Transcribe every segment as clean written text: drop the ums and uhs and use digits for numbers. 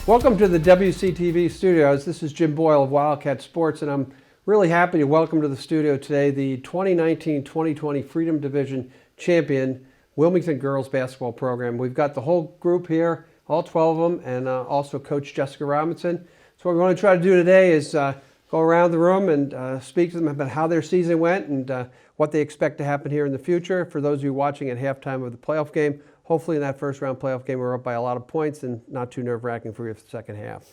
Welcome to the WCTV studios. This is Jim Boyle of Wildcat Sports, and I'm really happy to welcome to the studio today the 2019-2020 Freedom Division champion Wilmington girls basketball program. We've got the whole group here, all 12 of them, and also Coach Jessica Robinson. So what we're going to try to do today is go around the room and speak to them about how their season went and what they expect to happen here in the future. For those of you watching at halftime of the playoff game, hopefully in that first round playoff game we're up by a lot of points and not too nerve-wracking for your second half.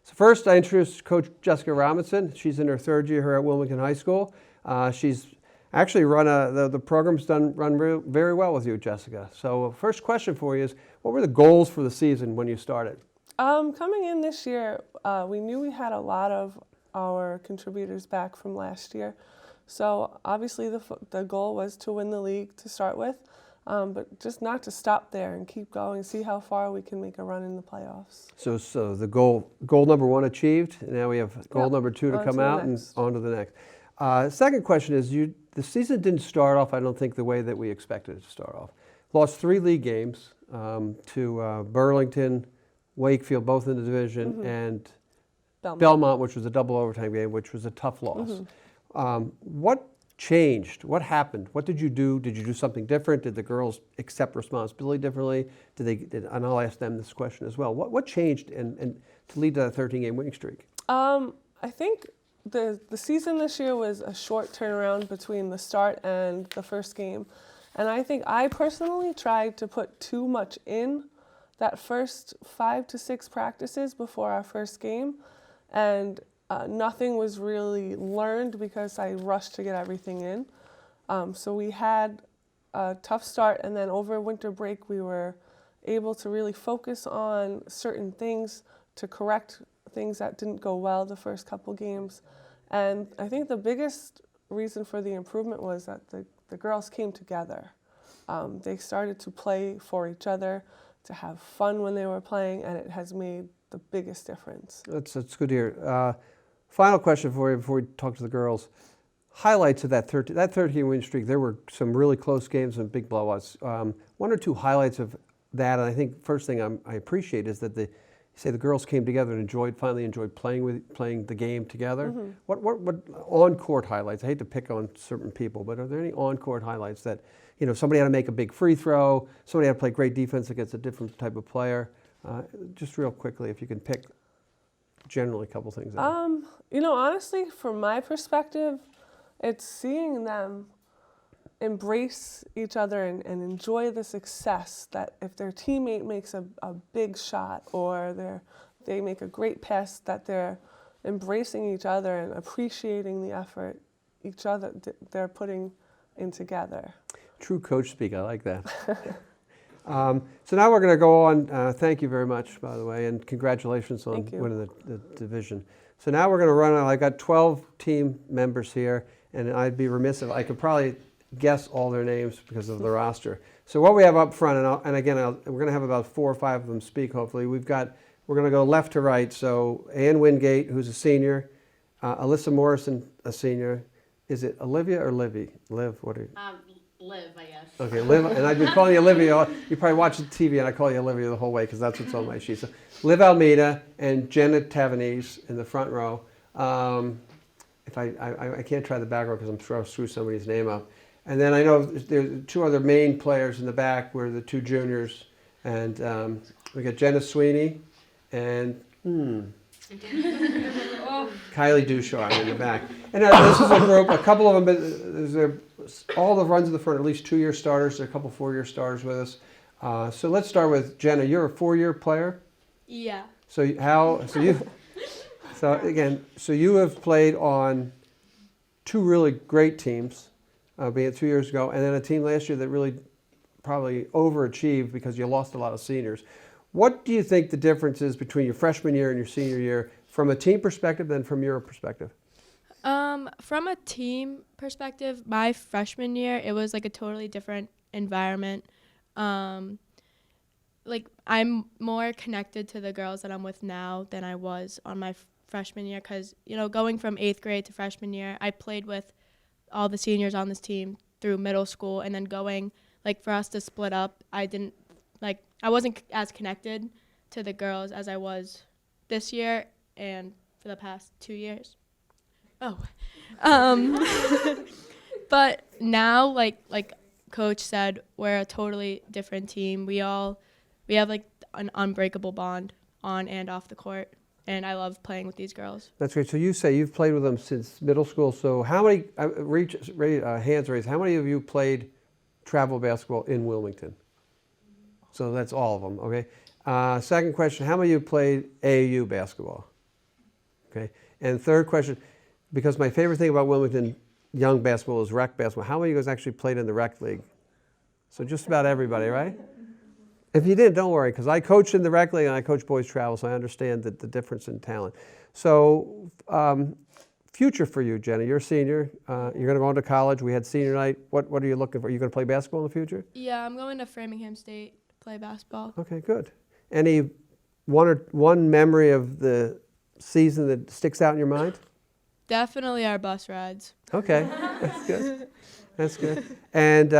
So first I introduced Coach Jessica Robinson. She's in her third year here at Wilmington High School. She's actually the program's run very well with you, Jessica. So first question for you is, what were the goals for the season when you started? Coming in this year, we knew we had a lot of our contributors back from last year. So obviously the goal was to win the league to start with. But just not to stop there and keep going, see how far we can make a run in the playoffs. So the goal number one achieved. Now we have goal number two to come out and on to the next. Second question is, the season didn't start off, I don't think, the way that we expected it to start off. Lost 3 league games to Burlington, Wakefield, both in the division, and Belmont, which was a double overtime game, which was a tough loss. What changed? What happened? What did you do? Did you do something different? Did the girls accept responsibility differently? And I'll ask them this question as well. What changed and to lead to that 13-game winning streak? I think the season this year was a short turnaround between the start and the first game. And I think I personally tried to put too much in that first 5 to 6 practices before our first game. And nothing was really learned because I rushed to get everything in. So we had a tough start, and then over winter break we were able to really focus on certain things to correct things that didn't go well the first couple games. And I think the biggest reason for the improvement was that the girls came together. They started to play for each other, to have fun when they were playing, and it has made the biggest difference. That's good to hear. Final question for you before we talk to the girls. Highlights of that 13 win streak. There were some really close games and big blowouts. 1 or 2 highlights of that, and I think first thing I appreciate is that you say the girls came together and finally enjoyed playing the game together. What on-court highlights? I hate to pick on certain people, but are there any on-court highlights that, somebody had to make a big free throw, somebody had to play great defense against a different type of player? Just real quickly, if you can pick generally a couple things. Honestly, from my perspective, it's seeing them embrace each other and enjoy the success that if their teammate makes a big shot or they make a great pass, that they're embracing each other and appreciating the effort they're putting in together. True coach speak, I like that. So now we're going to go on. Thank you very much, by the way, and congratulations on winning the division. So now we're going to run on. I got 12 team members here, and I'd be remiss if I could probably guess all their names because of the roster. So what we have up front, we're going to have about 4 or 5 of them speak. Hopefully, we're going to go left to right. So Ann Wingate, who's a senior, Alyssa Morrison, a senior. Is it Olivia or Livy? Liv, what are you? Liv, I guess. Okay, Liv, and I've been calling you Olivia. You probably watch the TV, and I call you Olivia the whole way because that's what's on my sheet. So Liv Almeida and Jenna Tavanese in the front row. If I can't try the back row because I'm sure I'll screw somebody's name up. And then I know there's 2 other main players in the back. We're the 2 juniors, and we got Jenna Sweeney and Kylie Duchard in the back. And this is a group, a couple of them, all the runs in the front, at least 2-year starters, there are a couple 4-year starters with us. So let's start with Jenna. You're a 4-year player? Yeah. So you have played on 2 really great teams, being it 2 years ago, and then a team last year that really probably overachieved because you lost a lot of seniors. What do you think the difference is between your freshman year and your senior year from a team perspective than from your perspective? From a team perspective, my freshman year, it was like a totally different environment. I'm more connected to the girls that I'm with now than I was on my freshman year because, going from 8th grade to freshman year, I played with all the seniors on this team through middle school, and then going, for us to split up, I wasn't as connected to the girls as I was this year and for the past 2 years. Oh. But now, like Coach said, we're a totally different team. We have like an unbreakable bond on and off the court, and I love playing with these girls. That's great. So you say you've played with them since middle school. So how many, hands raised, how many of you played travel basketball in Wilmington? So that's all of them, okay? Second question, how many of you played AAU basketball? Okay. And third question, because my favorite thing about Wilmington young basketball is rec basketball, how many of you guys actually played in the rec league? So just about everybody, right? If you didn't, don't worry, because I coached in the rec league and I coach boys travel, so I understand the difference in talent. So future for you, Jenna, you're a senior. You're going to go on to college. We had senior night. What are you looking for? Are you going to play basketball in the future? Yeah, I'm going to Framingham State to play basketball. Okay, good. Any one memory of the season that sticks out in your mind? Definitely our bus rides. Okay, that's good. That's good. And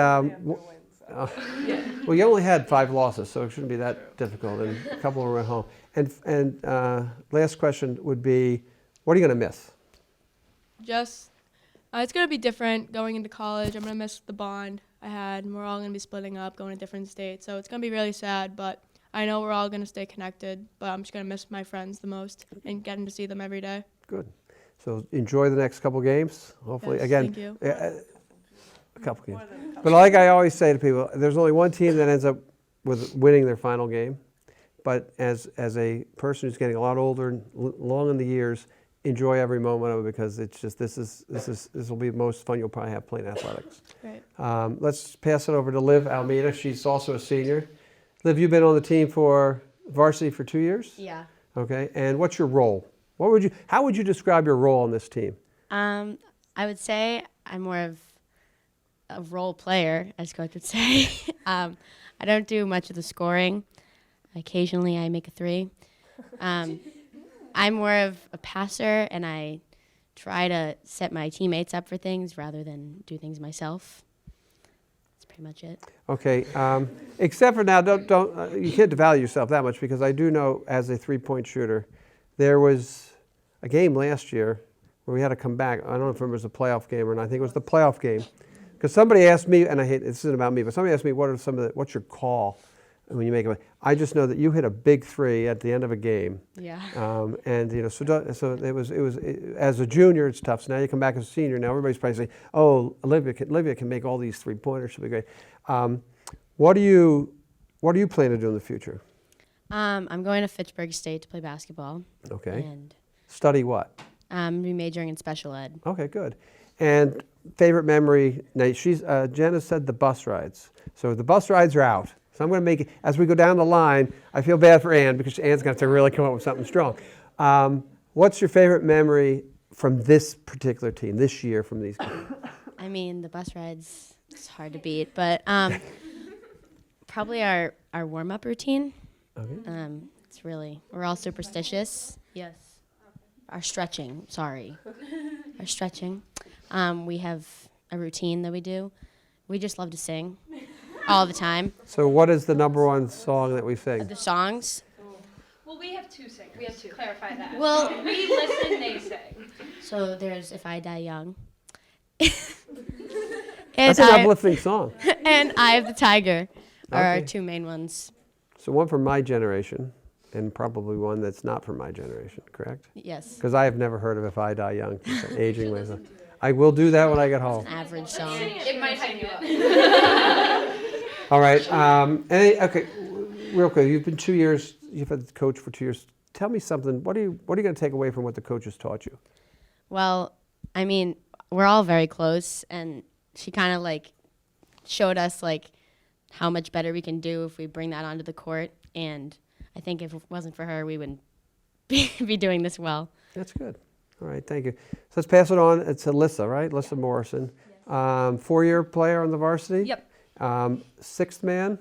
well, you only had 5 losses, so it shouldn't be that difficult, and a couple were at home. And last question would be, what are you going to miss? Just, it's going to be different going into college. I'm going to miss the bond I had, and we're all going to be splitting up, going to different states. So it's going to be really sad, but I know we're all going to stay connected, but I'm just going to miss my friends the most and getting to see them every day. Good. So enjoy the next couple games. Hopefully, Yes, again, thank you. A couple games. But like I always say to people, there's only one team that ends up with winning their final game. But as a person who's getting a lot older and long in the years, enjoy every moment of it, because it's just this will be the most fun you'll probably have playing athletics. Great. Let's pass it over to Liv Almeida. She's also a senior. Liv, you've been on the team for varsity for 2 years? Yeah. Okay. And what's your role? How would you describe your role on this team? I would say I'm more of a role player, as Coach would say. I don't do much of the scoring. Occasionally I make a 3. I'm more of a passer, and I try to set my teammates up for things rather than do things myself. That's pretty much it. Okay, except for now, don't you can't devalue yourself that much, because I do know as a 3-point shooter, there was a game last year where we had to come back. I don't know if it was a playoff game or not. I think it was the playoff game, because somebody asked me, and this isn't about me, but somebody asked me what's your call when you make it. I just know that you hit a big 3 at the end of a game. Yeah. And so it was as a junior it's tough. So now you come back as a senior. Now everybody's probably saying, "Oh, Olivia can make all these 3-pointers. She'll be great." What do you plan to do in the future? I'm going to Fitchburg State to play basketball. Okay. And Study what? I'm majoring in special ed. Okay, good. And favorite memory? Now Jenna said the bus rides. So the bus rides are out. So I'm going to make it, as we go down the line, I feel bad for Ann, because Ann's going to have to really come up with something strong. What's your favorite memory from this particular team, this year from these guys? I mean, the bus rides, it's hard to beat, but probably our warm-up routine. Okay. It's really, we're all superstitious. Yes. Our stretching, sorry. Our stretching. We have a routine that we do. We just love to sing all the time. So what is the #1 song that we sing? The songs. Well, we have 2 singers. We have 2. Clarify that. Well, We listen, they sing. so there's If I Die Young. That's an uplifting song. And Eye of the Tiger are our Okay. 2 main ones. So one from my generation, and probably one that's not from my generation, correct? Yes. Because I have never heard of If I Die Young, aging myself. I will do that when I get home. Average song. It might hype you up. All right. Okay, real quick. You've been 2 years. You've had the coach for 2 years. Tell me something. What are you going to take away from what the coach has taught you? Well, I mean, we're all very close, and she kind of showed us how much better we can do if we bring that onto the court. And I think if it wasn't for her, we wouldn't be doing this well. That's good. All right, thank you. So let's pass it on. It's Alyssa, right? Alyssa Morrison. 4-year player on the varsity? Yep. 6th man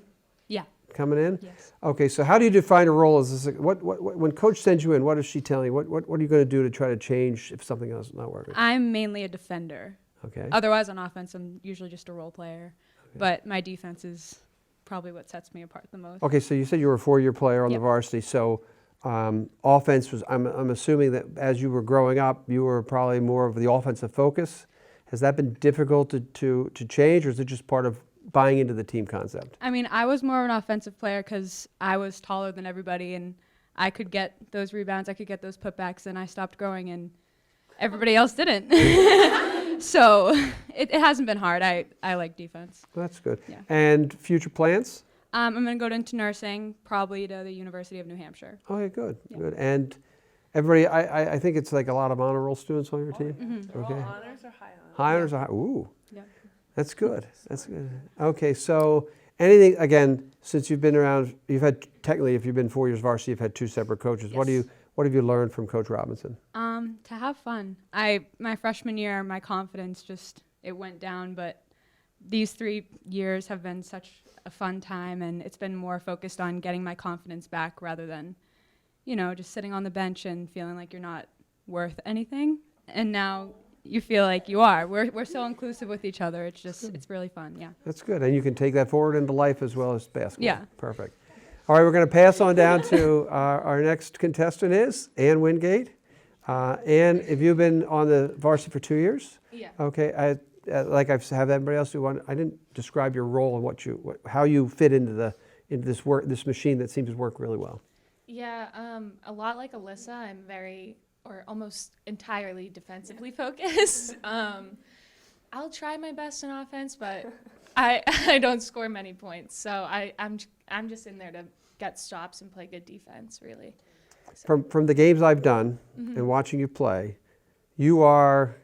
Yeah. coming in? Yes. Okay, so how do you define a role as this? When coach sends you in, what is she telling you? What are you going to do to try to change if something else is not working? I'm mainly a defender. Okay. Otherwise, on offense, I'm usually just a role player. But my defense is probably what sets me apart the most. Okay, so you said you were a 4-year player on the Yep. varsity. So Offense was, I'm assuming that as you were growing up, you were probably more of the offensive focus. Has that been difficult to change, or is it just part of buying into the team concept? I mean, I was more of an offensive player because I was taller than everybody, and I could get those rebounds, I could get those putbacks, and I stopped growing, and everybody else didn't. So it hasn't been hard. I like defense. That's good. Yeah. And future plans? I'm going to go into nursing, probably to the University of New Hampshire. Okay, good, Yeah. good. And everybody, I think it's like a lot of honor roll students on your team? Mm-hmm. Okay. All honors or high honors? High honors, are high, ooh. Yeah. That's good. That's good. Okay, so anything, again, since you've been around, you've had, technically, if you've been 4 years varsity, you've had 2 separate coaches. What Yes. have you learned from Coach Robinson? To have fun. My freshman year, my confidence it went down, but these 3 years have been such a fun time, and it's been more focused on getting my confidence back rather than, just sitting on the bench and feeling like you're not worth anything. And now you feel like you are. We're so inclusive with each other. It's really fun. Yeah. That's good. And you can take that forward into life as well as basketball. Yeah. Perfect. All right, we're going to pass on down to our next contestant is Ann Wingate. Ann, have you been on the varsity for 2 years? Yeah. Okay. Like I've have everybody else do one. I didn't describe your role and how you fit into this machine that seems to work really well. Yeah, a lot like Alyssa, I'm very, or almost entirely defensively focused. I'll try my best in offense, but I don't score many points. So I'm just in there to get stops and play good defense, really. So. From the games I've done and watching you play, you are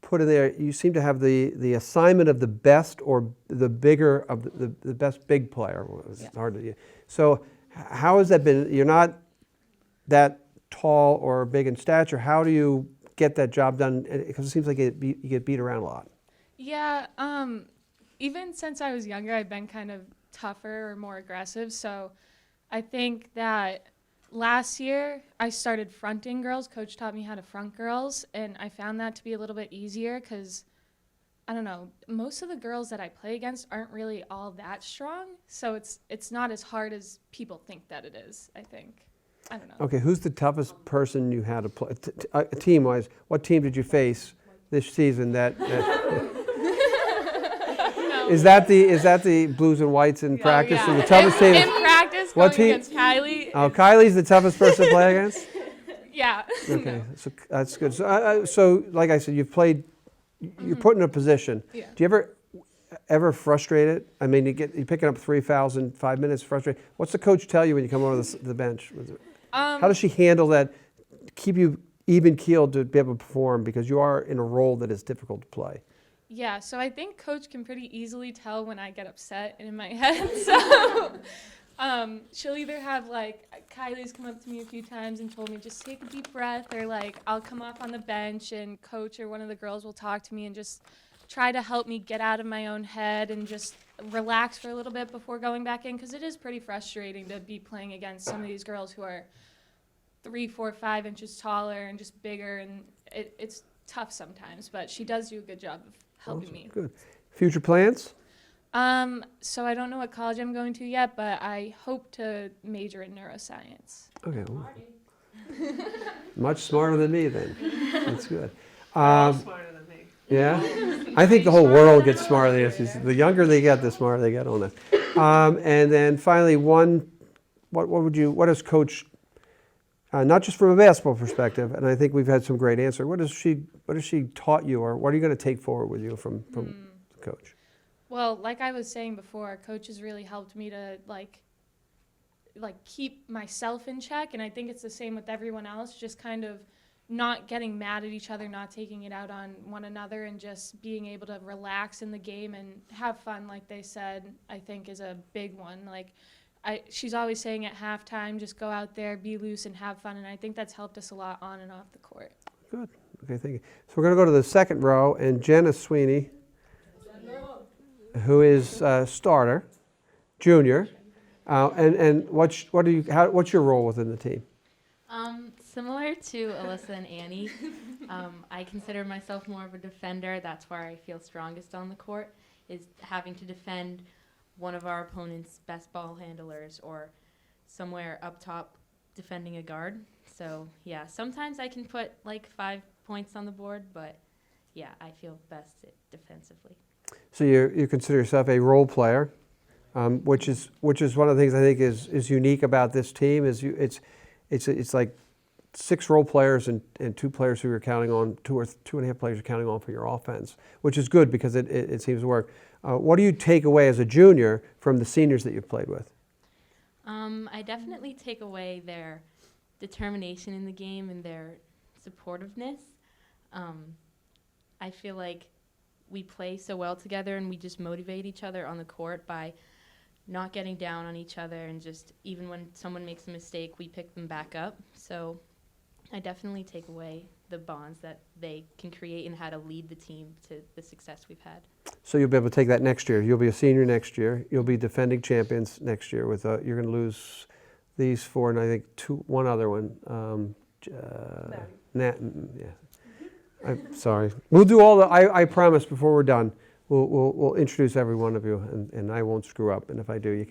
put in there. You seem to have the assignment of the best or the bigger of the best big player. It's hard to. So how has that been? You're not that tall or big in stature. How do you get that job done? Because it seems like you get beat around a lot. Yeah, even since I was younger, I've been kind of tougher or more aggressive. So I think that last year I started fronting girls. Coach taught me how to front girls, and I found that to be a little bit easier because, I don't know, most of the girls that I play against aren't really all that strong. So it's not as hard as people think that it is, I think. I don't know. Okay, who's the toughest person you had to play team-wise? What team did you face this season that Is that the blues and whites in practice? Yeah. So the toughest team. In practice, What going team? against Kylie. Oh, Kylie's the toughest person to play against. Yeah. Okay, so that's good. So like I said, you've played. You're put in a position. Yeah. Do you ever frustrated? I mean, you're picking up 3 fouls in 5 minutes. Frustrated. What's the coach tell you when you come over the bench? How does she handle that? Keep you even keeled to be able to perform because you are in a role that is difficult to play. Yeah, so I think Coach can pretty easily tell when I get upset and in my head. So she'll either have, Kylie's come up to me a few times and told me just take a deep breath, or, I'll come up on the bench and Coach or one of the girls will talk to me and just try to help me get out of my own head and just relax for a little bit before going back in, because it is pretty frustrating to be playing against some of these girls who are 3, 4, 5 inches taller and just bigger, and it's tough sometimes, but she does do a good job of helping me. Good. Future plans? So I don't know what college I'm going to yet, but I hope to major in neuroscience. Okay. Well, much smarter than me then. That's good. Smarter than me. Yeah, I think the whole world gets smarter than us. The younger they get, the smarter they get on that. And then finally, what does Coach, not just from a basketball perspective, and I think we've had some great answers. What has she taught you, or what are you going to take forward with you from the coach? Well, like I was saying before, Coach has really helped me to keep myself in check, and I think it's the same with everyone else. Just kind of not getting mad at each other, not taking it out on one another, and just being able to relax in the game and have fun, like they said, I think is a big one. She's always saying at halftime, just go out there, be loose, and have fun, and I think that's helped us a lot on and off the court. Good. Okay, thank you. So we're going to go to the second row, and Jenna Sweeney, who is starter, junior, and what's your role within the team? Similar to Alyssa and Annie, I consider myself more of a defender. That's where I feel strongest on the court, is having to defend one of our opponent's best ball handlers or somewhere up top defending a guard. So, yeah, sometimes I can put like 5 points on the board, but yeah, I feel best defensively. So you consider yourself a role player, which is one of the things I think is unique about this team. It's like 6 role players and 2 players who you're counting on, 2 or 2.5 players you're counting on for your offense, which is good because it seems to work. What do you take away as a junior from the seniors that you've played with? I definitely take away their determination in the game and their supportiveness. I feel like we play so well together and we just motivate each other on the court by not getting down on each other, and just even when someone makes a mistake, we pick them back up. So I definitely take away the bonds that they can create and how to lead the team to the success we've had. So you'll be able to take that next year. You'll be a senior next year. You'll be defending champions next year. You're going to lose these 4 and I think one other one. Yeah. I'm sorry. We'll do all the. I promise before we're done, we'll introduce every one of you, and I won't screw up. And if I do,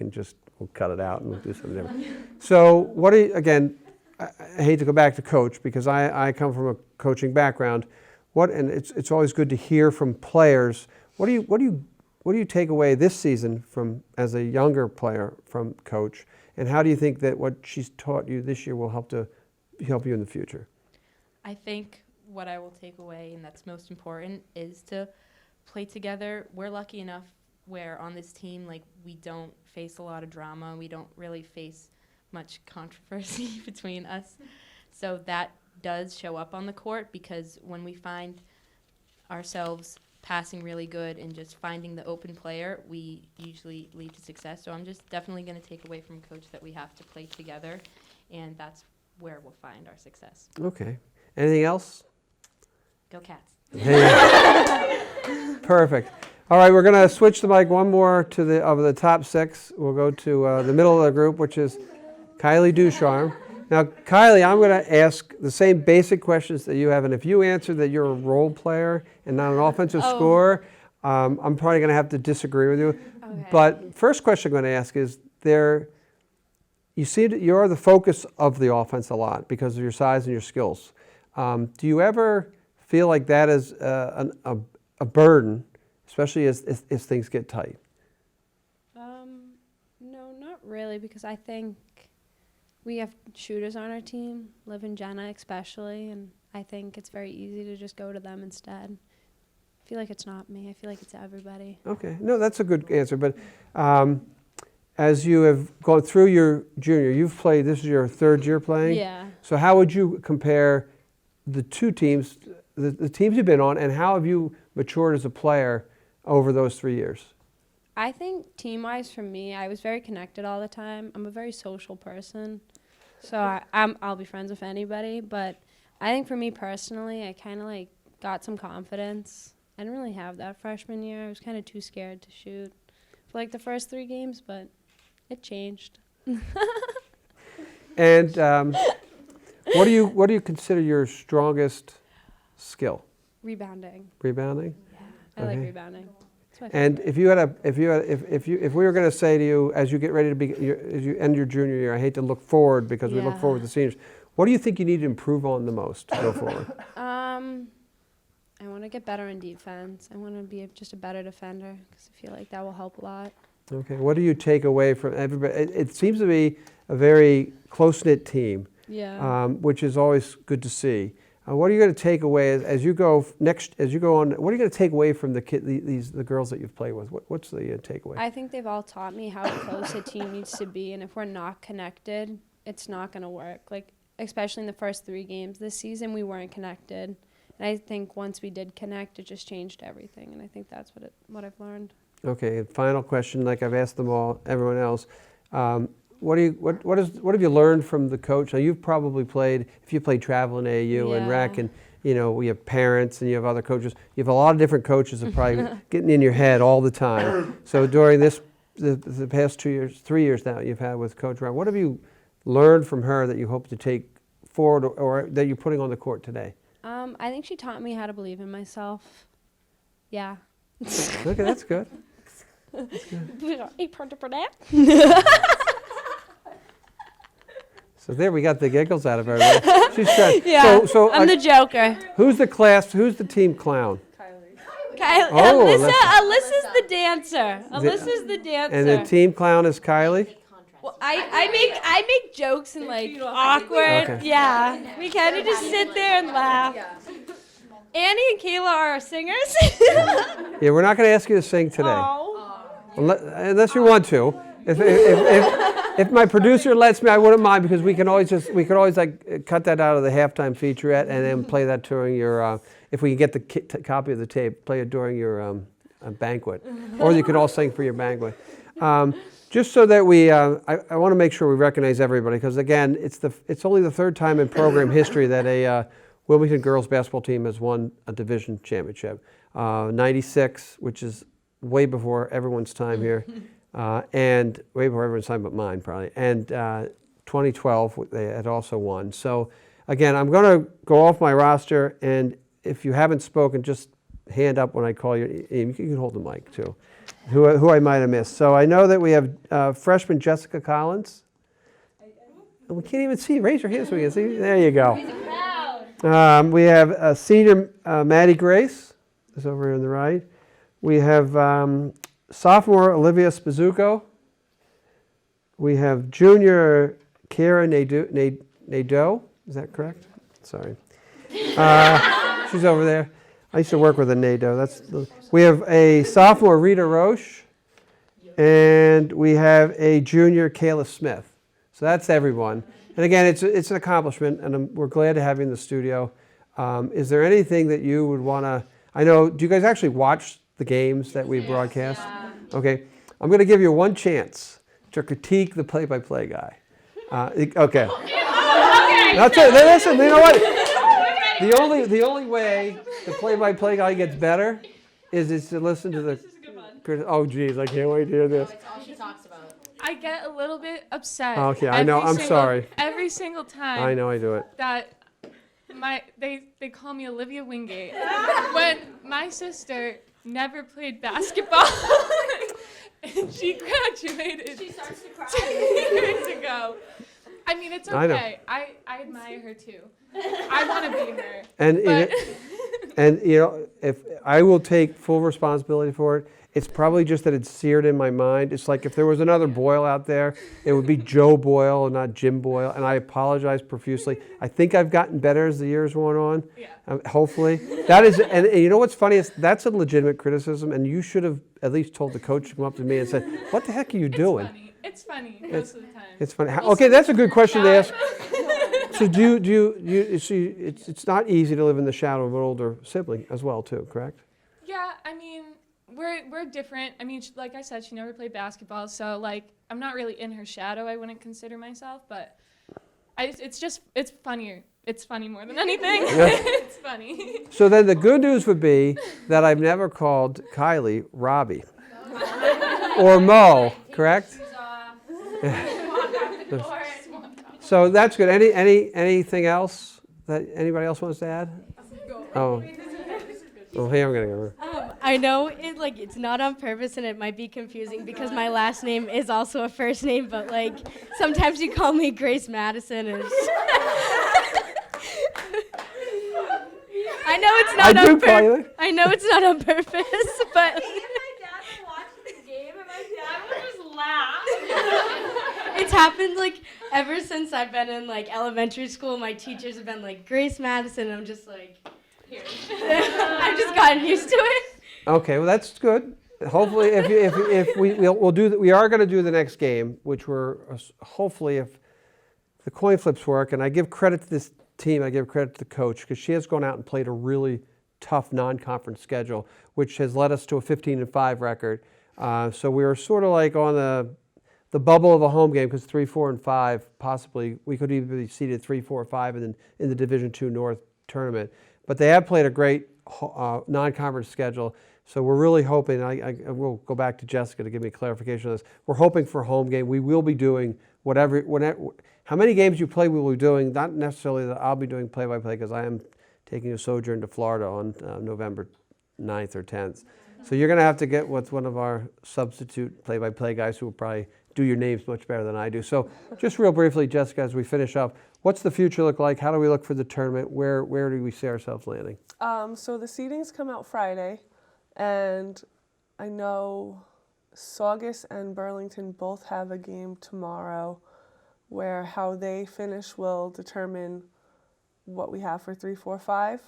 we'll cut it out and we'll do something different. So what do you, again? I hate to go back to coach because I come from a coaching background. And it's always good to hear from players. What do you take away this season from as a younger player from coach? And how do you think that what she's taught you this year will help you in the future? I think what I will take away, and that's most important, is to play together. We're lucky enough where on this team, like, we don't face a lot of drama. We don't really face much controversy between us. So that does show up on the court, because when we find ourselves passing really good and just finding the open player, we usually lead to success. So I'm just definitely going to take away from coach that we have to play together, and that's where we'll find our success. Okay. Anything else? Go Cats. Hey. Perfect. All right, we're going to switch the mic one more to the top 6. We'll go to the middle of the group, which is Kylie Ducharme. Now, Kylie, I'm going to ask the same basic questions that you have, and if you answer that you're a role player and not an offensive scorer, I'm probably going to have to disagree with you. Okay. But first question I'm going to ask is, you see that you're the focus of the offense a lot because of your size and your skills. Do you ever feel like that is a burden, especially as things get tight? No, not really, because I think we have shooters on our team, Liv and Jenna especially, and I think it's very easy to just go to them instead. I feel like it's not me. I feel like it's everybody. Okay. No, that's a good answer. But as you have gone through your junior, this is your 3rd year playing? Yeah. So how would you compare the 2 teams, the teams you've been on, and how have you matured as a player over those 3 years? I think team-wise for me, I was very connected all the time. I'm a very social person, so I'll be friends with anybody. But I think for me personally, I kind of like got some confidence. I didn't really have that freshman year. I was kind of too scared to shoot for like the first 3 games, but it changed. And what do you consider your strongest skill? Rebounding. Rebounding? Yeah, I like rebounding. And if we were going to say to you as you get ready as you end your junior year, I hate to look forward because we look forward to the seniors. What do you think you need to improve on the most to go forward? I want to get better in defense. I want to be just a better defender because I feel like that will help a lot. Okay. What do you take away from everybody? It seems to be a very close-knit team, which is always good to see. What are you going to take away as you go on? What are you going to take away from the girls that you've played with? What's the takeaway? I think they've all taught me how close a team needs to be, and if we're not connected, it's not going to work. Like, especially in the first 3 games this season, we weren't connected, and I think once we did connect, it just changed everything, and I think that's what I've learned. Okay. And final question, like I've asked everyone else. What have you learned from the coach? Now you've probably played, if you played travel in AAU and rec, and we have parents and you have other coaches. You have a lot of different coaches that are probably getting in your head all the time. So during the past 2 years, 3 years now you've had with Coach Ryan, what have you learned from her that you hope to take forward or that you're putting on the court today? I think she taught me how to believe in myself. Yeah. Okay, that's good. So there we got the giggles out of everybody. She's trying. Yeah, So I'm the Joker. who's the team clown? Kylie, Oh, Alyssa's the dancer. Alyssa's the dancer. And the team clown is Kylie? Well, I make jokes and like awkward. Okay. Yeah, we kind of just sit there and laugh. Annie and Kayla are our singers. Yeah, we're not going to ask you to sing today. Unless you want to. If my producer lets me, I wouldn't mind, because we could always like cut that out of the halftime featurette and then play that during your, if we can get the copy of the tape, play it during your banquet, or you could all sing for your banquet. Just so that I want to make sure we recognize everybody, because again, it's only the third time in program history that a Wilmington girls basketball team has won a division championship. 96, which is way before everyone's time here, and way before everyone's time but mine probably, and 2012 they had also won. So again, I'm going to go off my roster, and if you haven't spoken, just hand up when I call you. You can hold the mic too, who I might have missed. So I know that we have freshman Jessica Collins. We can't even see. Raise your hand so we can see. There you go. We have senior Maddie Grace is over here on the right. We have sophomore Olivia Spazuko. We have junior Kara Nadeau. Is that correct? Sorry. She's over there. I used to work with a Nadeau. We have a sophomore Rita Roche. And we have a junior Kayla Smith. So that's everyone. And again, it's an accomplishment, and we're glad to have you in the studio. Is there anything that you would want to, I know, do you guys actually watch the games that we broadcast? Yeah. Okay. I'm going to give you one chance to critique the play-by-play guy. Okay. That's it. Listen, you know what? The only way the play-by-play guy gets better is to listen to the, oh geez, I can't wait to hear this. That's all she talks about. I get a little bit upset. Okay, I know. I'm sorry. Every single time. I know I do it. That they call me Olivia Wingate when my sister never played basketball and she graduated. She starts to cry 2 years ago. I mean, it's okay. I admire her too. I want to be her. And you know, if I will take full responsibility for it. It's probably just that it's seared in my mind. It's like if there was another Boyle out there, it would be Joe Boyle and not Jim Boyle. And I apologize profusely. I think I've gotten better as the years went on. Yeah. Hopefully, that is. And you know what's funny is that's a legitimate criticism. And you should have at least told the coach to come up to me and said, "What the heck are you doing?" It's funny most of the time. It's funny. Okay, that's a good question to ask. So do you see? It's not easy to live in the shadow of an older sibling as well, too. Correct? Yeah, I mean. We're different. I mean, like I said, she never played basketball, so like I'm not really in her shadow. I wouldn't consider myself, but it's funnier. It's funny more than anything. It's funny. So then the good news would be that I've never called Kylie Robbie or Mo, correct? So that's good. Anything else that anybody else wants to add? Oh. Oh, hey, I'm gonna go. I know it's not on purpose and it might be confusing because my last name is also a first name, but like sometimes you call me Grace Madison. And I know it's not on purpose. I know it's not on purpose, but. My dad would watch the game and my dad would just laugh. It's happened like ever since I've been in like elementary school. My teachers have been like Grace Madison. And I'm just like. I've just gotten used to it. Okay, well that's good. Hopefully, if we'll do that, we are going to do the next game, which we're hopefully if the coin flips work. And I give credit to this team. I give credit to the coach because she has gone out and played a really tough non-conference schedule, which has led us to a 15-5 record. So we were sort of like on the bubble of a home game because 3, 4, and 5 possibly we could even be seeded 3, 4, 5 in the Division II North tournament. But they have played a great non-conference schedule, so we're really hoping, I will go back to Jessica to give me clarification on this, we're hoping for a home game. We will be doing whatever, how many games you play we will be doing, not necessarily that I'll be doing play-by-play because I am taking a sojourn to Florida on November 9th or 10th. So you're going to have to get with one of our substitute play-by-play guys who will probably do your names much better than I do. So just real briefly, Jessica, as we finish up, what's the future look like? How do we look for the tournament? Where do we see ourselves landing? So the seedings come out Friday, and I know Saugus and Burlington both have a game tomorrow where how they finish will determine what we have for 3, 4, 5.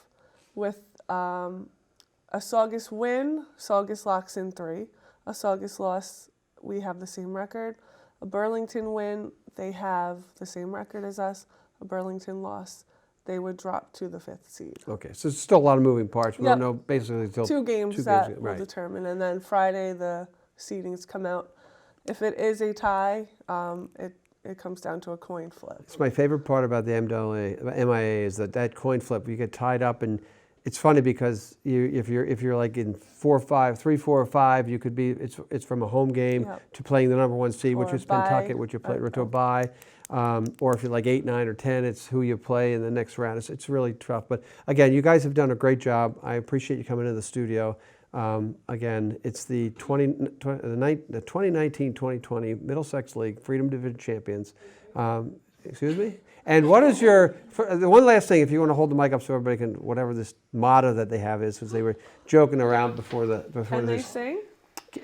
With a Saugus win, Saugus locks in 3. A Saugus loss, we have the same record. A Burlington win, they have the same record as us. A Burlington loss, they would drop to the 5th seed. Okay, so it's still a lot of moving parts. We Yep. don't know basically until 2 games two that games, will right. determine, and then Friday the seedings come out. If it is a tie, it comes down to a coin flip. It's my favorite part about the MIA is that coin flip. You get tied up, and it's funny because if you're like in 4 or 5, 3, 4 or 5, you could be. It's from a home game Yep. to playing the number 1 seed, which Or is bye, Pentucket, which you play or to a bye. Or if you're like 8, 9, or 10, it's who you play in the next round. It's really tough. But again, you guys have done a great job. I appreciate you coming into the studio. Again, it's the 2019-2020 Middlesex League Freedom Division champions. Excuse me? And what is the one last thing, if you want to hold the mic up so everybody can, whatever this motto that they have is, because they were joking around before Can they this. sing?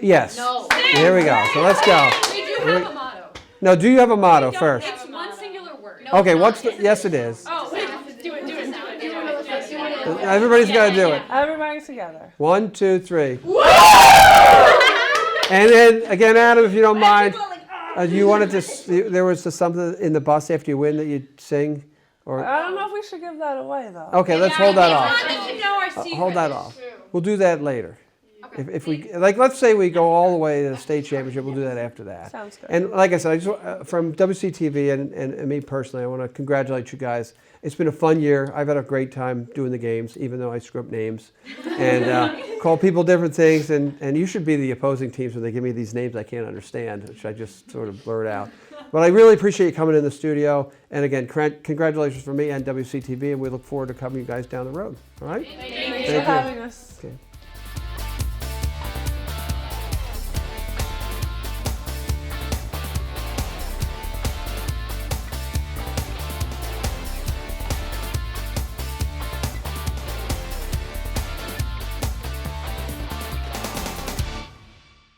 Yes. No. Here we go. So let's go. We do have a motto. No, do you have a motto first? It's one singular word. Okay, yes it is. Oh, wait. Do it. Everybody's got to do it. Everybody together. 1, 2, 3. And then again, Adam, if you don't mind, you wanted to. There was something in the bus after you win that you'd sing, or I don't know if we should give that away though. okay, let's hold that off. To know our secret. Hold that off. We'll do that later. If we let's say we go all the way to the state championship, we'll do that after that. Sounds good. And like I said, I just from WCTV and me personally, I want to congratulate you guys. It's been a fun year. I've had a great time doing the games, even though I screw up names and call people different things. And you should be the opposing teams when they give me these names I can't understand, which I just sort of blurt out. But I really appreciate you coming in the studio. And again, congratulations from me and WCTV, and we look forward to coming you guys down the road. All right? Thanks for having us. Okay.